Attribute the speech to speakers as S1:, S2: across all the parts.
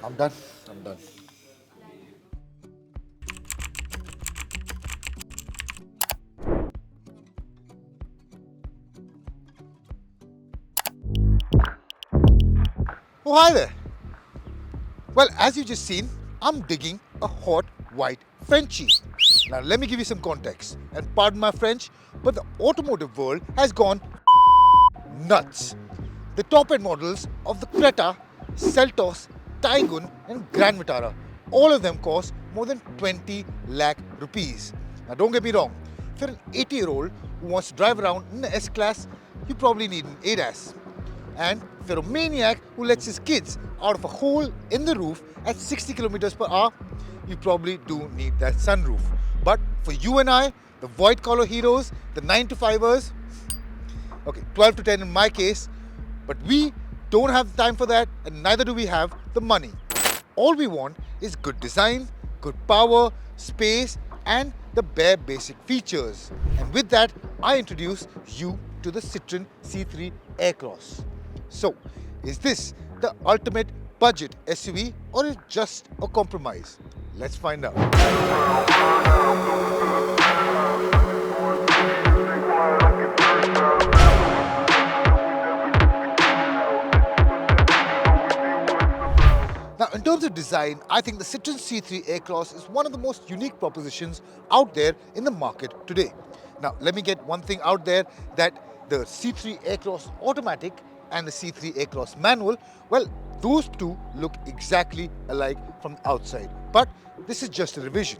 S1: I'm done. I'm done. Oh, hi there. Well, as you just seen, I'm digging a hot white Frenchie. Now, let me give you some context. And pardon my French, but the automotive world has gone nuts. The top end models of the Creta, Seltos, Taigun, and Grand Vitara, all of them cost more than 20 lakh rupees. Now, don't get me wrong, if you're an 80-year-old who wants to drive around in the S Class, you probably need an ADAS. And if you're a maniac who lets his kids out of a hole in the roof at 60 kilometers per hour, you probably do need that sunroof. But for you and I, the white collar heroes, the 9 to 5ers, okay, 12 to 10 in my case, but we don't have time for that, and neither do we have the money. All we want is good design, good power, space, and the bare basic features. And with that, I introduce you to the Citroen C3 Aircross. So, is this the ultimate budget SUV or is it just a compromise? Let's find out. Now, in terms of design, I think the Citroen C3 Aircross is one of the most unique propositions out there in the market today. Now, let me get one thing out there, that the C3 Aircross Automatic and the C3 Aircross Manual, well, those two look exactly alike from the outside. But this is just a revision.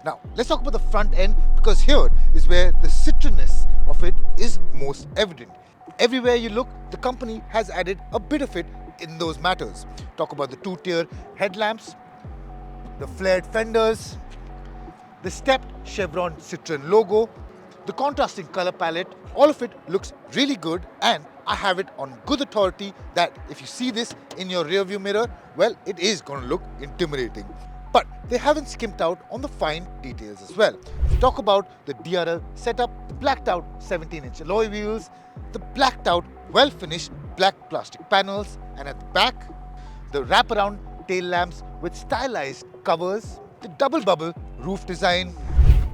S1: Now, let's talk about the front end, because here is where the Citroenness of it is most evident. Everywhere you look, the company has added a bit of it in those matters. Talk about the two-tier headlamps, the flared fenders, the stepped chevron Citroen logo, the contrasting color palette. All of it looks really good, and I have it on good authority that if you see this in your rearview mirror, well, it is going to look intimidating. But they haven't skimped out on the fine details as well. If you talk about the DRL setup, the blacked out 17-inch alloy wheels, the blacked out well-finished black plastic panels, and at the back, the wraparound tail lamps with stylized covers, the double bubble roof design,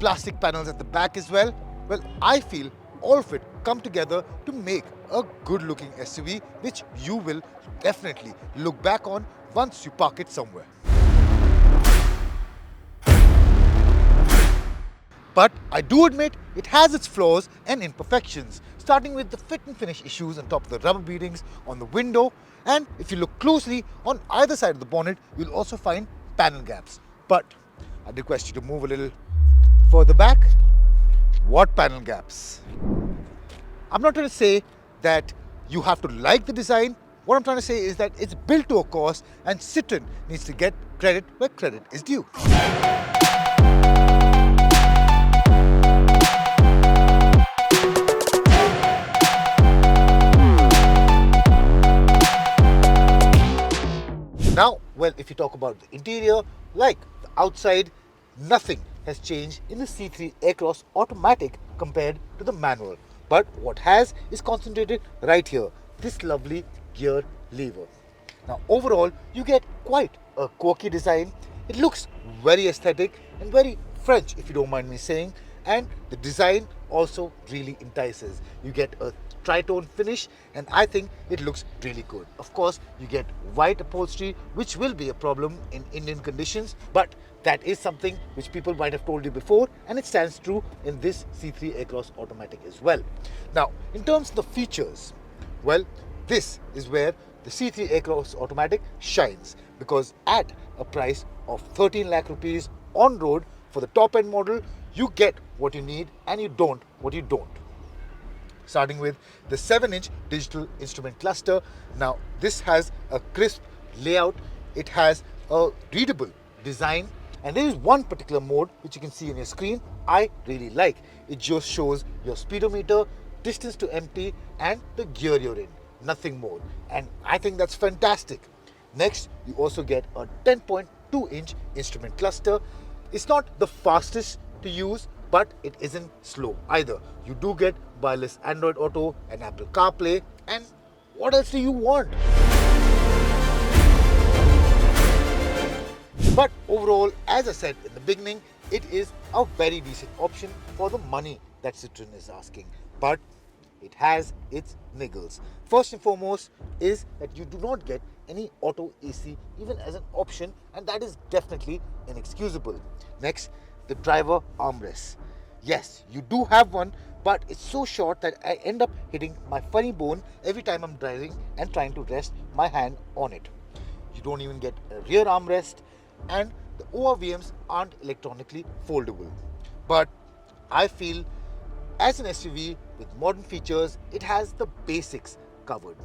S1: plastic panels at the back as well. Well, I feel all of it come together to make a good-looking SUV, which you will definitely look back on once you park it somewhere. But I do admit it has its flaws and imperfections, starting with the fit and finish issues on top of the rubber beadings on the window, and if you look closely on either side of the bonnet, you'll also find panel gaps. But I'd request you to move a little further back. What panel gaps? I'm not trying to say that you have to like the design. What I'm trying to say is that it's built to a cost, and Citroen needs to get credit where credit is due. Now, well, if you talk about the interior, like the outside, nothing has changed in the C3 Aircross Automatic compared to the manual. But what has is concentrated right here, this lovely gear lever. Now, overall, you get quite a quirky design. It looks very aesthetic and very French, if you don't mind me saying. And the design also really entices. You get a tritone finish, and I think it looks really good. Of course, you get white upholstery, which will be a problem in Indian conditions, but that is something which people might have told you before, and it stands true in this C3 Aircross Automatic as well. Now, in terms of the features, well, this is where the C3 Aircross Automatic shines, because at a price of 13 lakh rupees on road for the top end model, you get what you need and you don't what you don't. Starting with the 7-inch digital instrument cluster. Now, this has a crisp layout, it has a readable design, and there is one particular mode which you can see on your screen I really like. It just shows your speedometer, distance to empty, and the gear you're in. Nothing more. And I think that's fantastic. Next, you also get a 10.2-inch instrument cluster. It's not the fastest to use, but it isn't slow either. You do get wireless Android Auto and Apple CarPlay, and what else do you want? But overall, as I said in the beginning, it is a very decent option for the money that Citroen is asking. But it has its niggles. First and foremost is that you do not get any auto AC even as an option, and that is definitely inexcusable. Next, the driver armrest. Yes, you do have one, but it's so short that I end up hitting my funny bone every time I'm driving and trying to rest my hand on it. You don't even get a rear armrest, and the ORVMs aren't electronically foldable. But I feel as an SUV with modern features, it has the basics covered.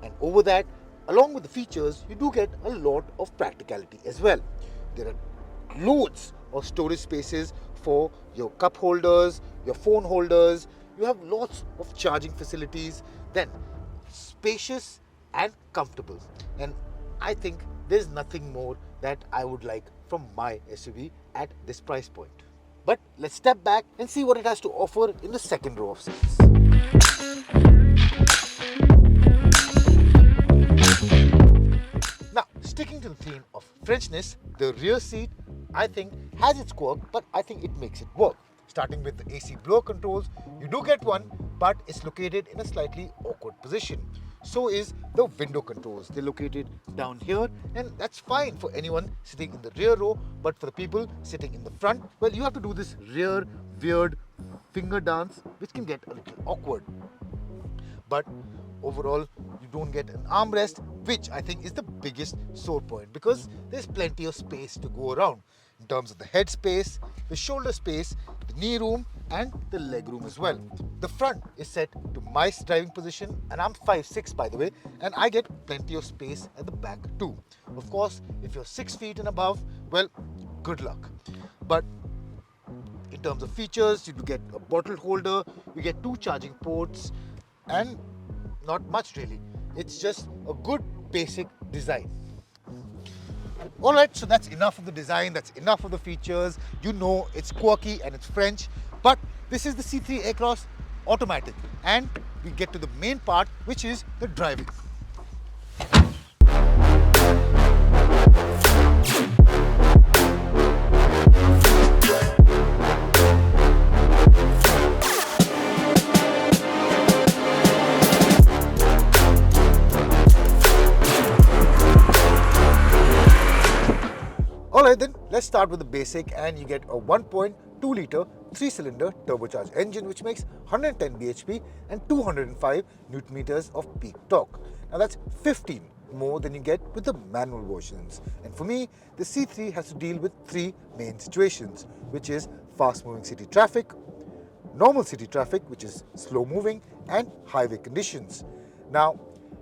S1: And over that, along with the features, you do get a lot of practicality as well. There are loads of storage spaces for your cup holders, your phone holders. You have lots of charging facilities. Then spacious and comfortable. And I think there's nothing more that I would like from my SUV at this price point. But let's step back and see what it has to offer in the second row of seats. Now, sticking to the theme of Frenchness, the rear seat I think has its quirk, but I think it makes it work. Starting with the AC blower controls, you do get one, but it's located in a slightly awkward position. So is the window controls. They're located down here, and that's fine for anyone sitting in the rear row, but for the people sitting in the front, well, you have to do this rear weird finger dance, which can get a little awkward. But overall, you don't get an armrest, which I think is the biggest sore point, because there's plenty of space to go around in terms of the head space, the shoulder space, the knee room, and the leg room as well. The front is set to my driving position, and I'm 5'6" by the way, and I get plenty of space at the back too. Of course, if you're 6 feet and above, well, good luck. But in terms of features, you do get a bottle holder, you get 2 charging ports, and not much really. It's just a good basic design. Alright, so that's enough of the design, that's enough of the features. You know it's quirky and it's French, but this is the C3 Aircross Automatic, and we get to the main part, which is the driving. Alright then, let's start with the basic, and you get a 1.2 litre 3-cylinder turbocharged engine which makes 110 bhp and 205 Newton meters of peak torque. Now that's 15 more than you get with the manual versions. And for me, the C3 has to deal with 3 main situations, which is fast moving city traffic, normal city traffic which is slow moving, and highway conditions. Now,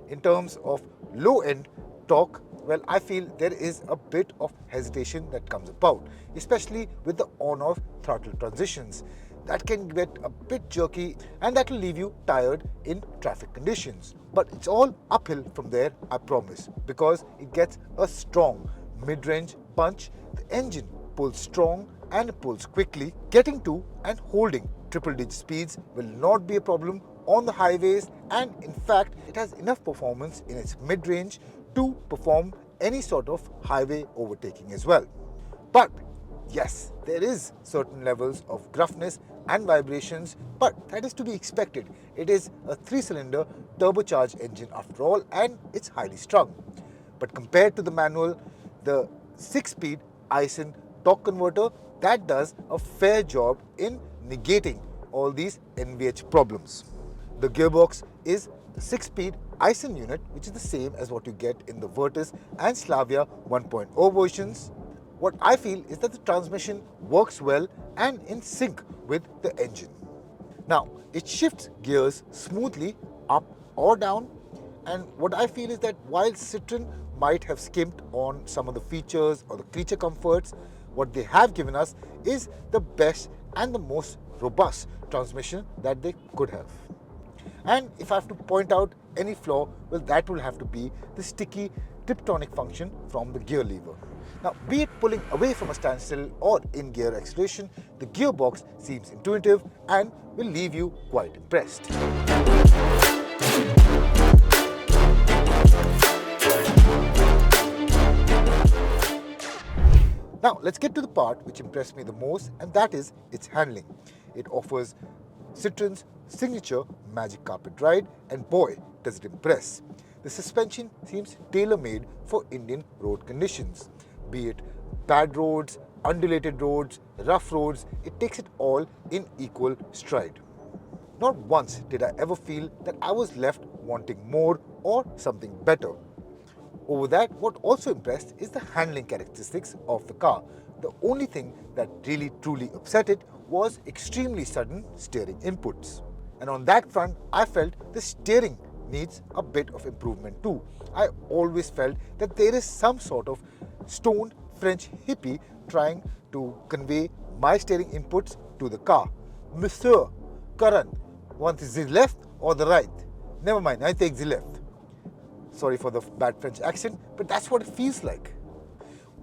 S1: in terms of low end torque, well, I feel there is a bit of hesitation that comes about, especially with the on-off throttle transitions. That can get a bit jerky, and that will leave you tired in traffic conditions. But it's all uphill from there, I promise, because it gets a strong mid-range punch. The engine pulls strong and it pulls quickly. Getting to and holding triple-digit speeds will not be a problem on the highways, and in fact, it has enough performance in its mid-range to perform any sort of highway overtaking as well. But yes, there is certain levels of gruffness and vibrations, but that is to be expected. It is a 3-cylinder turbocharged engine after all, and it's highly strung. But compared to the manual, the 6-speed Aisin torque converter, that does a fair job in negating all these NVH problems. The gearbox is the 6-speed Aisin unit, which is the same as what you get in the Virtus and Slavia 1.0 versions. What I feel is that the transmission works well and in sync with the engine. Now, it shifts gears smoothly up or down, and what I feel is that while Citroen might have skimped on some of the features or the creature comforts, what they have given us is the best and the most robust transmission that they could have. And if I have to point out any flaw, well, that will have to be the sticky Tiptronic function from the gear lever. Now, be it pulling away from a standstill or in gear acceleration, the gearbox seems intuitive and will leave you quite impressed. Now let's get to the part which impressed me the most, and that is its handling. It offers Citroen's signature magic carpet ride, and boy does it impress. The suspension seems tailor-made for Indian road conditions. Be it bad roads, undulated roads, rough roads, it takes it all in equal stride. Not once did I ever feel that I was left wanting more or something better. Over that, what also impressed is the handling characteristics of the car. The only thing that really truly upset it was extremely sudden steering inputs. And on that front, I felt the steering needs a bit of improvement too. I always felt that there is some sort of stoned French hippie trying to convey my steering inputs to the car. Monsieur, Karan, want the left or the right? Never mind, I take the left. Sorry for the bad French accent, but that's what it feels like.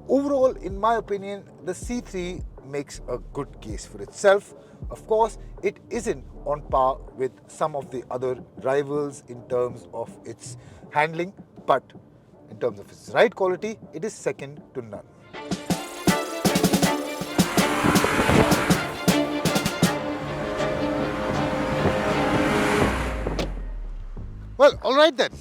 S1: Overall, in my opinion, the C3 makes a good case for itself. Of course, it isn't on par with some of the other rivals in terms of its handling, but in terms of its ride quality, it is second to none. Well, alright then.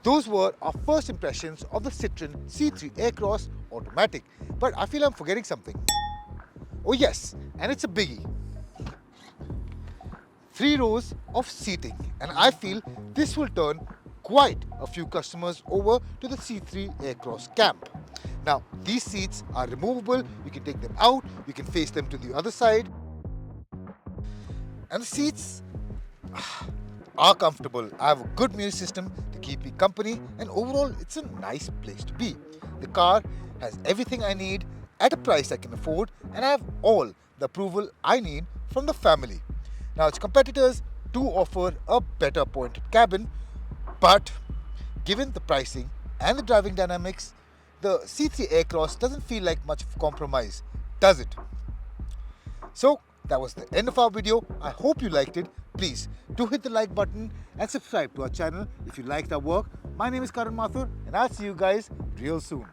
S1: Those were our first impressions of the Citroen C3 Aircross Automatic. But I feel I'm forgetting something. Oh yes, and it's a biggie. 3 rows of seating, and I feel this will turn quite a few customers over to the C3 Aircross camp. Now, these seats are removable, you can take them out, you can face them to the other side. And the seats are comfortable. I have a good music system to keep me company, and overall it's a nice place to be. The car has everything I need at a price I can afford, and I have all the approval I need from the family. Now its competitors do offer a better pointed cabin, but given the pricing and the driving dynamics, the C3 Aircross doesn't feel like much of a compromise, does it? So that was the end of our video. I hope you liked it. Please do hit the like button and subscribe to our channel if you liked our work. My name is Karan Mathur, and I'll see you guys real soon.